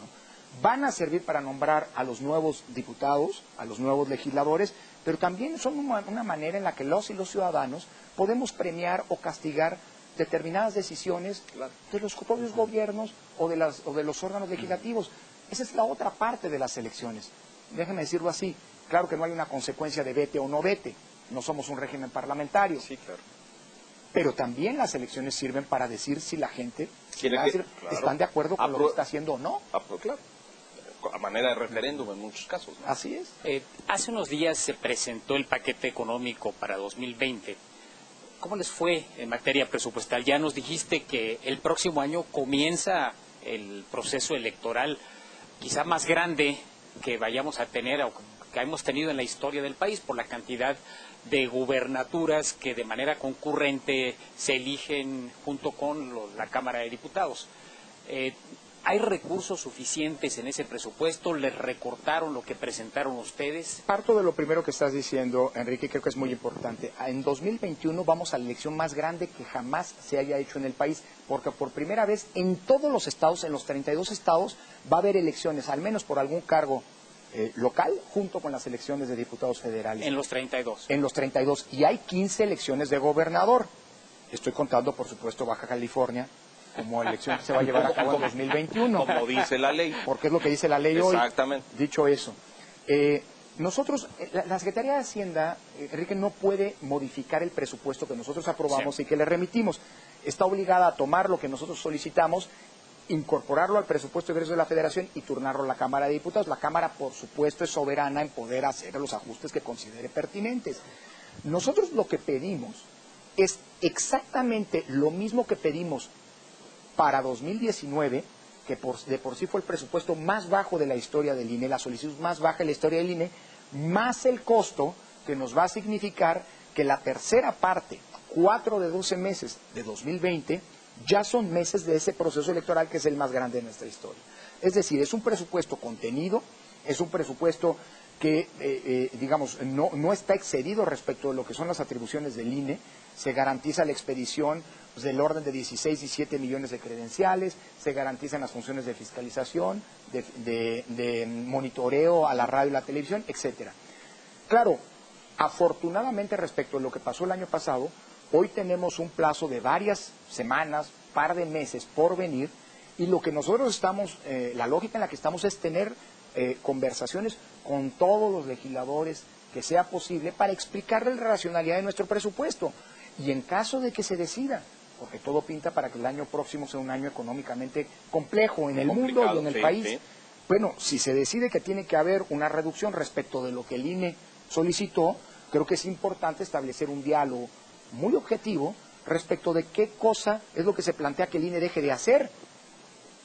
van a servir para nombrar a los nuevos diputados, a los nuevos legisladores, pero también son una manera en la que los y los ciudadanos podemos premiar o castigar determinadas decisiones de los propios gobiernos o de los órganos legislativos. Esa es la otra parte de las elecciones. Déjenme decirlo así. Claro que no hay una consecuencia de vete o no vete. No somos un régimen parlamentario. Sí, claro. Pero también las elecciones sirven para decir si la gente están de acuerdo con lo que está haciendo o no. Claro. A manera de referéndum en muchos casos, ¿no? Así es. Hace unos días se presentó el paquete económico para 2020. ¿Cómo les fue en materia presupuestal? Ya nos dijiste que el próximo año comienza el proceso electoral quizá más grande que vayamos a tener o que hemos tenido en la historia del país por la cantidad de gubernaturas que de manera concurrente se eligen junto con la Cámara de Diputados. ¿Hay recursos suficientes en ese presupuesto? ¿Les recortaron lo que presentaron ustedes? Parto de lo primero que estás diciendo, Enrique, creo que es muy importante. En 2021 vamos a la elección más grande que jamás se haya hecho en el país, porque por primera vez en todos los estados, en los 32 estados, va a haber elecciones, al menos por algún cargo local, junto con las elecciones de diputados federales. En los 32. En los 32. Y hay 15 elecciones de gobernador. Estoy contando, por supuesto, Baja California, como elección que se va a llevar a cabo en 2021. Como dice la ley. Porque es lo que dice la ley hoy. Exactamente. Dicho eso, nosotros, la Secretaría de Hacienda, Enrique, no puede modificar el presupuesto que nosotros aprobamos y que le remitimos. Está obligada a tomar lo que nosotros solicitamos, incorporarlo al presupuesto de egresos de la Federación y turnarlo a la Cámara de Diputados. La Cámara, por supuesto, es soberana en poder hacer los ajustes que considere pertinentes. Nosotros lo que pedimos es exactamente lo mismo que pedimos para 2019, que de por sí fue el presupuesto más bajo de la historia del INE, la solicitud más baja de la historia del INE, más el costo que nos va a significar que la tercera parte, 4 de 12 meses de 2020, ya son meses de ese proceso electoral que es el más grande de nuestra historia. Es decir, es un presupuesto contenido, es un presupuesto que, digamos, no está excedido respecto de lo que son las atribuciones del INE. Se garantiza la expedición del orden de 16, 17 millones de credenciales, se garantizan las funciones de fiscalización, de monitoreo a la radio y la televisión, etcétera. Claro, afortunadamente respecto a lo que pasó el año pasado, hoy tenemos un plazo de varias semanas, par de meses por venir, y lo que nosotros estamos, la lógica en la que estamos es tener conversaciones con todos los legisladores que sea posible para explicarles la racionalidad de nuestro presupuesto. Y en caso de que se decida, porque todo pinta para que el año próximo sea un año económicamente complejo en el mundo y en el país, bueno, si se decide que tiene que haber una reducción respecto de lo que el INE solicitó, creo que es importante establecer un diálogo muy objetivo respecto de qué cosa es lo que se plantea que el INE deje de hacer,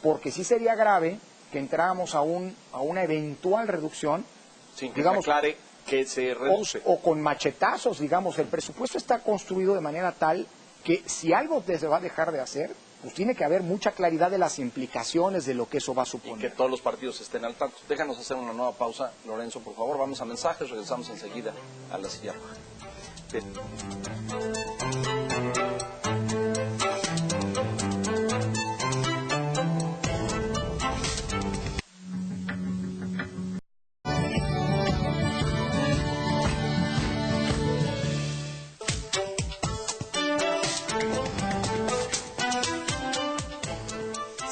porque sí sería grave que entráramos a una eventual reducción, sin que digamos, se aclare que se reduce. O con machetazos, digamos. El presupuesto está construido de manera tal que si algo se va a dejar de hacer, pues tiene que haber mucha claridad de las implicaciones de lo que eso va a suponer. Y que todos los partidos estén al tanto. Déjanos hacer una nueva pausa, Lorenzo, por favor. Vamos a mensajes, regresamos enseguida a la silla roja. Bien.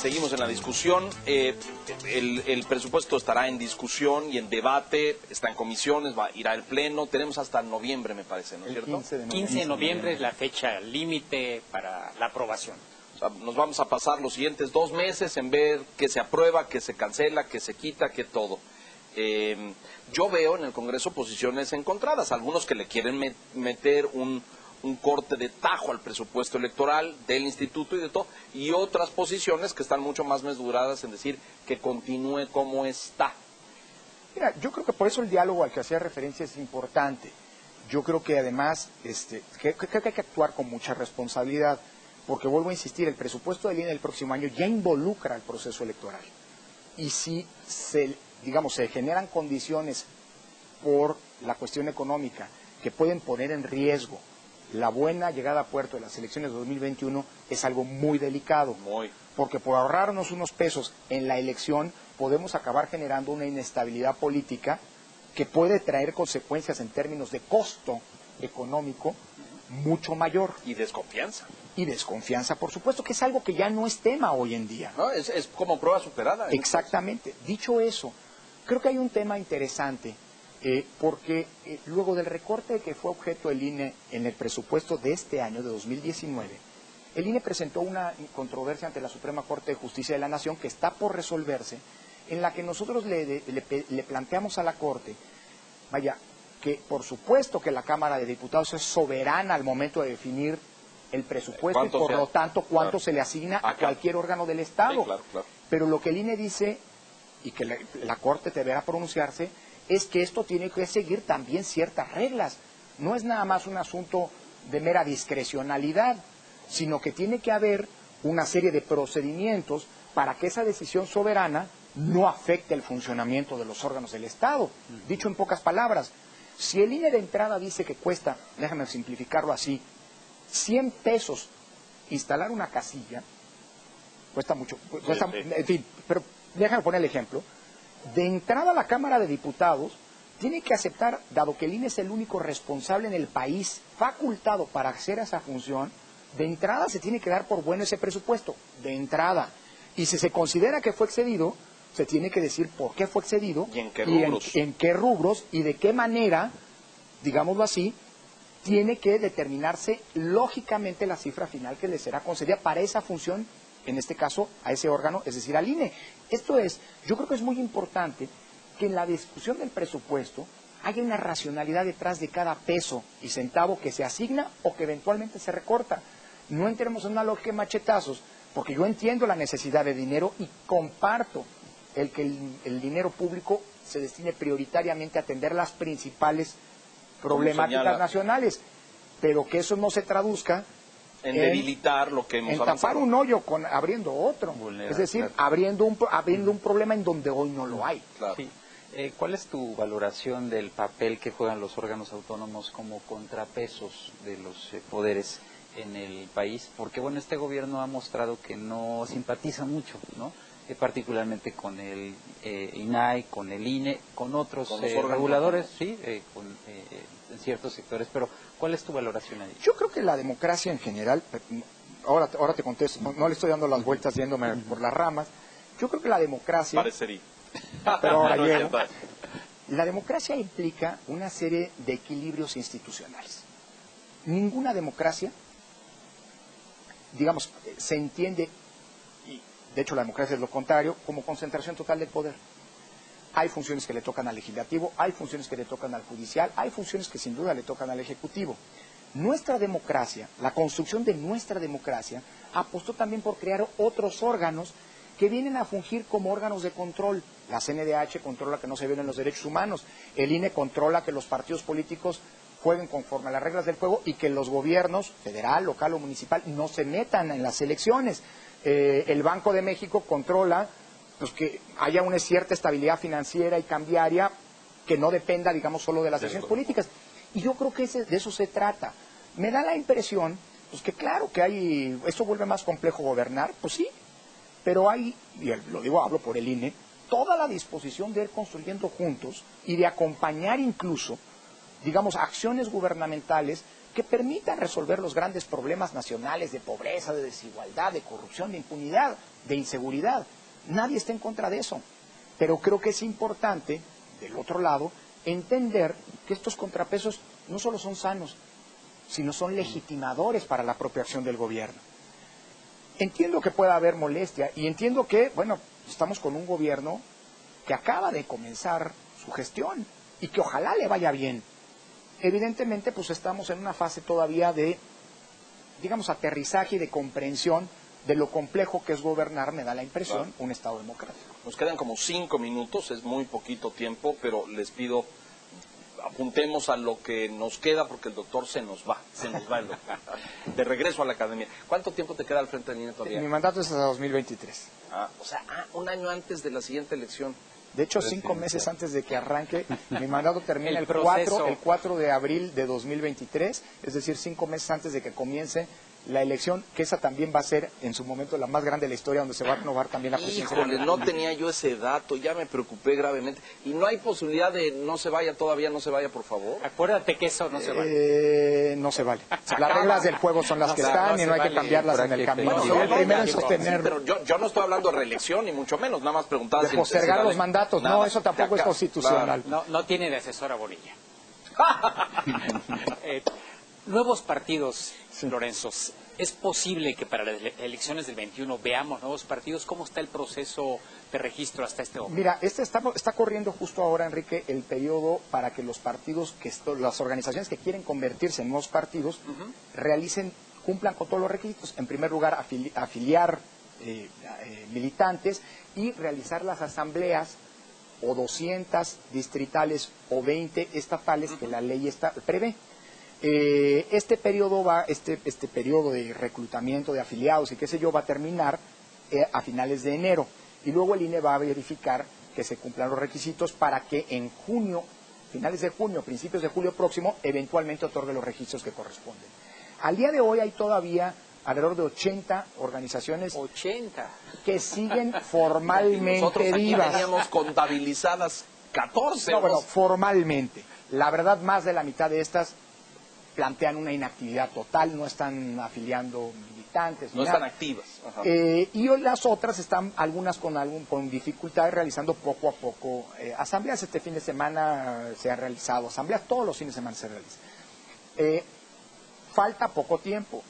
Seguimos en la discusión. El presupuesto estará en discusión y en debate, está en comisiones, irá al pleno. Tenemos hasta noviembre, me parece, ¿no es cierto? 15 de noviembre es la fecha límite para la aprobación. O sea, nos vamos a pasar los siguientes 2 meses en ver qué se aprueba, qué se cancela, qué se quita, qué todo. Yo veo en el Congreso posiciones encontradas, algunos que le quieren meter un un corte de tajo al presupuesto electoral del instituto y de todo, y otras posiciones que están mucho más mesuradas en decir que continúe como está. Mira, yo creo que por eso el diálogo al que hacía referencia es importante. Yo creo que además que hay que actuar con mucha responsabilidad, porque vuelvo a insistir, el presupuesto del INE del próximo año ya involucra el proceso electoral. Y si se generan condiciones por la cuestión económica que pueden poner en riesgo la buena llegada a puerto de las elecciones de 2021, es algo muy delicado. Porque por ahorrarnos unos pesos en la elección podemos acabar generando una inestabilidad política que puede traer consecuencias en términos de costo económico mucho mayor. Y desconfianza. Y desconfianza, por supuesto, que es algo que ya no es tema hoy en día. No, es como prueba superada. Exactamente. Dicho eso, creo que hay un tema interesante, porque luego del recorte que fue objeto el INE en el presupuesto de este año, de 2019, el INE presentó una controversia ante la Suprema Corte de Justicia de la Nación que está por resolverse, en la que nosotros le planteamos a la Corte, que por supuesto que la Cámara de Diputados es soberana al momento de definir el presupuesto y por lo tanto cuánto se le asigna a cualquier órgano del Estado. Sí, claro. Pero lo que el INE dice, y que la Corte deberá pronunciarse, es que esto tiene que seguir también ciertas reglas. No es nada más un asunto de mera discrecionalidad, sino que tiene que haber una serie de procedimientos para que esa decisión soberana no afecte el funcionamiento de los órganos del Estado. Dicho en pocas palabras, si el INE de entrada dice que cuesta, déjame simplificarlo así, 100 pesos instalar una casilla, cuesta mucho, en fin, pero déjame poner el ejemplo. De entrada la Cámara de Diputados tiene que aceptar, dado que el INE es el único responsable en el país facultado para hacer esa función, de entrada se tiene que dar por bueno ese presupuesto, de entrada. Y si se considera que fue excedido, se tiene que decir por qué fue excedido, y en qué rubros, en qué rubros y de qué manera, digámoslo así, tiene que determinarse lógicamente la cifra final que le será concedida para esa función, en este caso a ese órgano, es decir, al INE. Esto es, yo creo que es muy importante que en la discusión del presupuesto haya una racionalidad detrás de cada peso y centavo que se asigna o que eventualmente se recorta. No entremos en una lógica de machetazos, porque yo entiendo la necesidad de dinero y comparto el que el dinero público se destine prioritariamente a atender las principales problemáticas nacionales, pero que eso no se traduzca en debilitar lo que hemos avanzado. Tapar un hoyo abriendo otro, es decir, abriendo un problema en donde hoy no lo hay. Claro. Sí. ¿Cuál es tu valoración del papel que juegan los órganos autónomos como contrapesos de los poderes en el país? Porque bueno, este gobierno ha mostrado que no simpatiza mucho, ¿no? Particularmente con el INAI, con el INE, con otros reguladores, sí, en ciertos sectores, pero ¿cuál es tu valoración ahí? Yo creo que la democracia en general, ahora te contesto, no le estoy dando las vueltas yéndome por las ramas, yo creo que la democracia... Parecería. Pero ahora llego. La democracia implica una serie de equilibrios institucionales. Ninguna democracia, digamos, se entiende, y de hecho la democracia es lo contrario, como concentración total del poder. Hay funciones que le tocan al legislativo, hay funciones que le tocan al judicial, hay funciones que sin duda le tocan al ejecutivo. Nuestra democracia, la construcción de nuestra democracia, apostó también por crear otros órganos que vienen a fungir como órganos de control. La CNDH controla que no se violen los derechos humanos, el INE controla que los partidos políticos jueguen conforme a las reglas del juego y que los gobiernos, federal, local o municipal, no se metan en las elecciones. El Banco de México controla pues, que haya una cierta estabilidad financiera y cambiaria que no dependa, digamos, solo de las decisiones políticas. Y yo creo que de eso se trata. Me da la impresión, pues que claro que hay, esto vuelve más complejo gobernar, pues sí, pero hay, y lo digo, hablo por el INE, toda la disposición de ir construyendo juntos y de acompañar incluso, digamos, acciones gubernamentales que permitan resolver los grandes problemas nacionales de pobreza, de desigualdad, de corrupción, de impunidad, de inseguridad. Nadie está en contra de eso. Pero creo que es importante, del otro lado, entender que estos contrapesos no solo son sanos, sino son legitimadores para la propia acción del gobierno. Entiendo que pueda haber molestia y entiendo que, bueno, estamos con un gobierno que acaba de comenzar su gestión y que ojalá le vaya bien. evidentemente pues estamos en una fase todavía de, digamos, aterrizaje y de comprensión de lo complejo que es gobernar, me da la impresión, un Estado democrático. Nos quedan como 5 minutos, es muy poquito tiempo, pero les pido, apuntemos a lo que nos queda porque el doctor se nos va el doctor. De regreso a la academia. ¿Cuánto tiempo te queda al frente del INE todavía? Mi mandato es hasta 2023. O sea, un año antes de la siguiente elección. De hecho, 5 meses antes de que arranque, mi mandato termina el 4 de abril de 2023, es decir, 5 meses antes de que comience la elección, que esa también va a ser en su momento la más grande de la historia, donde se va a renovar también la presidencia. Híjole, no tenía yo ese dato, ya me preocupé gravemente. ¿Y no hay posibilidad de no se vaya todavía, no se vaya, por favor? Acuérdate que eso no se vale. No se vale. Las reglas del juego son las que están y no hay que cambiarlas en el camino. Bueno, Soy el primero en sostener... pero yo no estoy hablando de reelección, ni mucho menos, nada más preguntaba de postergar los mandatos. No, eso tampoco es constitucional. No tiene de asesora Bonilla. Nuevos partidos, sí. Lorenzo. ¿Es posible que para las elecciones del 21 veamos nuevos partidos? ¿Cómo está el proceso de registro hasta este momento? Mira, está corriendo justo ahora, Enrique, el periodo para que los partidos, las organizaciones que quieren convertirse en nuevos partidos, cumplan con todos los requisitos. En primer lugar, afiliar militantes y realizar las asambleas o 200 distritales o 20 estatales que la ley prevé. Este periodo periodo de reclutamiento de afiliados y qué sé yo va a terminar a finales de enero y luego el INE va a verificar que se cumplan los requisitos para que en junio, finales de junio, principios de julio próximo, eventualmente otorgue los registros que corresponden. Al día de hoy hay todavía alrededor de 80 organizaciones 80 que siguen formalmente nosotros aquí vivas. Teníamos contabilizadas 14. No, bueno, formalmente. La verdad, más de la mitad de estas plantean una inactividad total, no están afiliando militantes. No están activas. Y las otras están, algunas con dificultades, realizando poco a poco asambleas. Este fin de semana se han realizado asambleas, todos los fines de semana se realizan. Falta poco tiempo,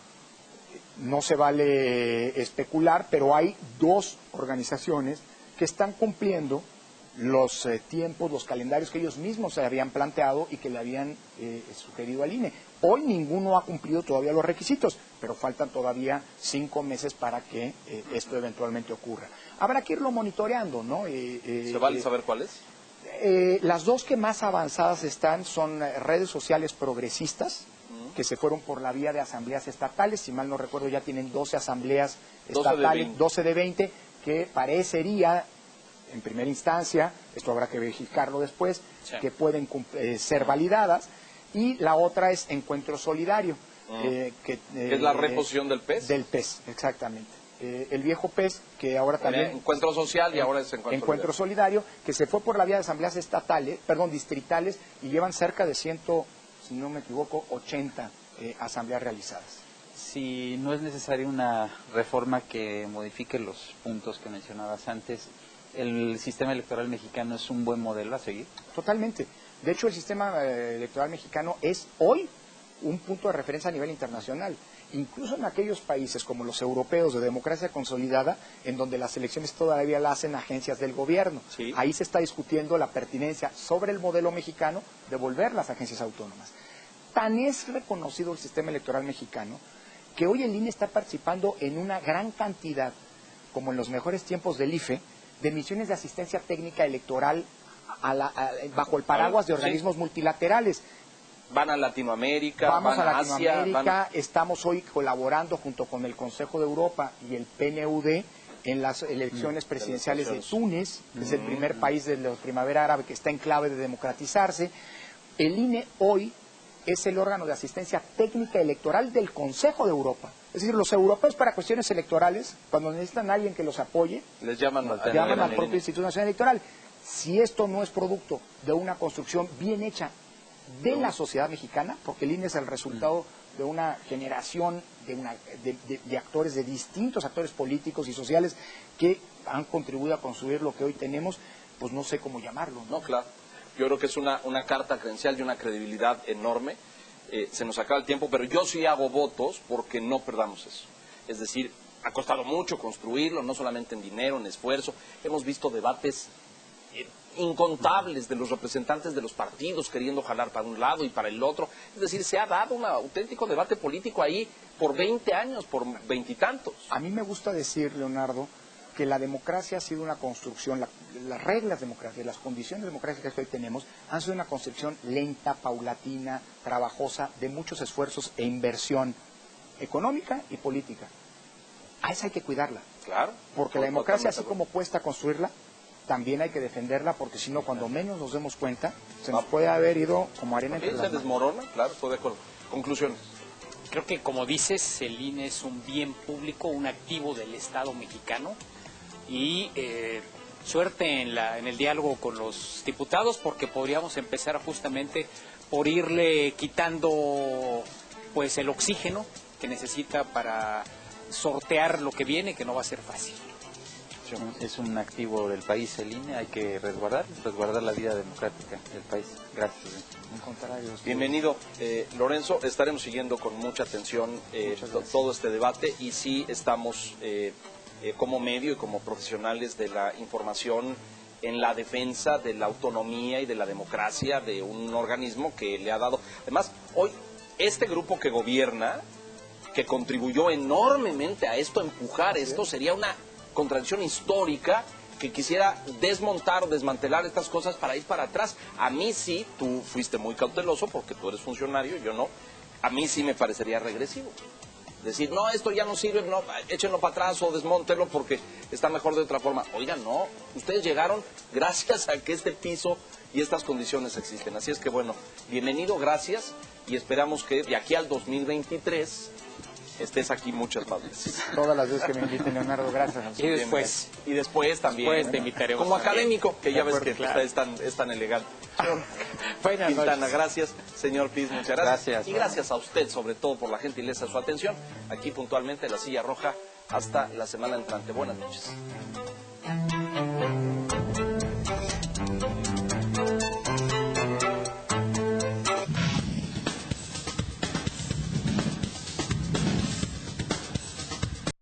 no se vale especular, pero hay 2 organizaciones que están cumpliendo los tiempos, los calendarios que ellos mismos se habían planteado y que le habían sugerido al INE. Hoy ninguno ha cumplido todavía los requisitos, pero faltan todavía 5 meses para que esto eventualmente ocurra. Habrá que irlo monitoreando, ¿no? ¿Se vale saber cuáles? Las 2 que más avanzadas están son redes sociales progresistas, que se fueron por la vía de asambleas estatales. Si mal no recuerdo, ya tienen 12 asambleas estatales, 12 de 20, que parecería, en primera instancia, esto habrá que verificarlo después, sí, que pueden ser validadas. Y la otra es Encuentro Solidario. Que es la reposición del PES. Del PES, exactamente. El viejo PES, que ahora también... Encuentro Social y ahora es Encuentro Solidario, que se fue por la vía de asambleas distritales, y llevan cerca de 100, si no me equivoco, 80 asambleas realizadas. Si no es necesaria una reforma que modifique los puntos que mencionabas antes, ¿el sistema electoral mexicano es un buen modelo a seguir? Totalmente. De hecho, el sistema electoral mexicano es hoy un punto de referencia a nivel internacional. Incluso en aquellos países como los europeos de democracia consolidada, en donde las elecciones todavía las hacen agencias del gobierno. Sí. Ahí se está discutiendo la pertinencia sobre el modelo mexicano de volver las agencias autónomas. Tan es reconocido el sistema electoral mexicano que hoy el INE está participando en una gran cantidad, como en los mejores tiempos del IFE, de misiones de asistencia técnica electoral bajo el paraguas de organismos multilaterales. Van a Latinoamérica, vamos a Latinoamérica, estamos hoy colaborando junto con el Consejo de Europa y el PNUD en las elecciones presidenciales de Túnez, que es el primer país de la primavera árabe que está en clave de democratizarse. El INE hoy es el órgano de asistencia técnica electoral del Consejo de Europa. Es decir, los europeos para cuestiones electorales, cuando necesitan a alguien que los apoye, les llaman al propio Instituto Nacional Electoral. Si esto no es producto de una construcción bien hecha de la sociedad mexicana, porque el INE es el resultado de una generación de actores, de distintos actores políticos y sociales que han contribuido a construir lo que hoy tenemos, pues no sé cómo llamarlo. No, claro. Yo creo que es una carta credencial y una credibilidad enorme. Se nos acaba el tiempo, pero yo sí hago votos porque no perdamos eso. Es decir, ha costado mucho construirlo, no solamente en dinero, en esfuerzo. Hemos visto debates incontables de los representantes de los partidos queriendo jalar para un lado y para el otro. Es decir, se ha dado un auténtico debate político ahí por 20 años, por 20 y tantos. A mí me gusta decir, Leonardo, que la democracia ha sido una construcción, las reglas democráticas, las condiciones democráticas que hoy tenemos han sido una construcción lenta, paulatina, trabajosa, de muchos esfuerzos e inversión económica y política. A esa hay que cuidarla. Claro. Porque la democracia, así como cuesta construirla, también hay que defenderla, porque si no, cuando menos nos demos cuenta, se nos puede haber ido como arena entre las se manos. desmorona, claro, estoy de acuerdo. Conclusiones. Creo que, como dices, el INE es un bien público, un activo del Estado mexicano, y suerte en el diálogo con los diputados, porque podríamos empezar justamente por irle quitando pues el oxígeno que necesita para sortear lo que viene, que no va a ser fácil. Es un activo del país el INE, hay que resguardar la vida democrática del país. Gracias. Bienvenido, Lorenzo. Estaremos siguiendo con mucha atención todo este debate, y sí estamos como medio y como profesionales de la información en la defensa de la autonomía y de la democracia de un organismo que le ha dado. Además, hoy este grupo que gobierna, que contribuyó enormemente a esto, a empujar esto, sería una contradicción histórica que quisiera desmontar o desmantelar estas cosas para ir para atrás. A mí sí, tú fuiste muy cauteloso porque tú eres funcionario, yo no. A mí sí me parecería regresivo. Decir, no, esto ya no sirve, no, échenlo para atrás o desmóntenlo porque está mejor de otra forma. Oigan, no, ustedes llegaron gracias a que este piso y estas condiciones existen. Así es que bueno, bienvenido, gracias, y esperamos que de aquí al 2023 estés aquí muchas más veces. Todas las veces que me inviten, Leonardo, gracias. Y después. Y después también. Después te invitaremos. Como académico, que ya ves que claro. es tan elegante. Buenas Quintana, noches. gracias. Señor Piz, muchas gracias. Gracias. Y gracias a usted, sobre todo, por la gentileza de su atención. Aquí puntualmente en La Silla Roja. Hasta la semana entrante. Buenas noches.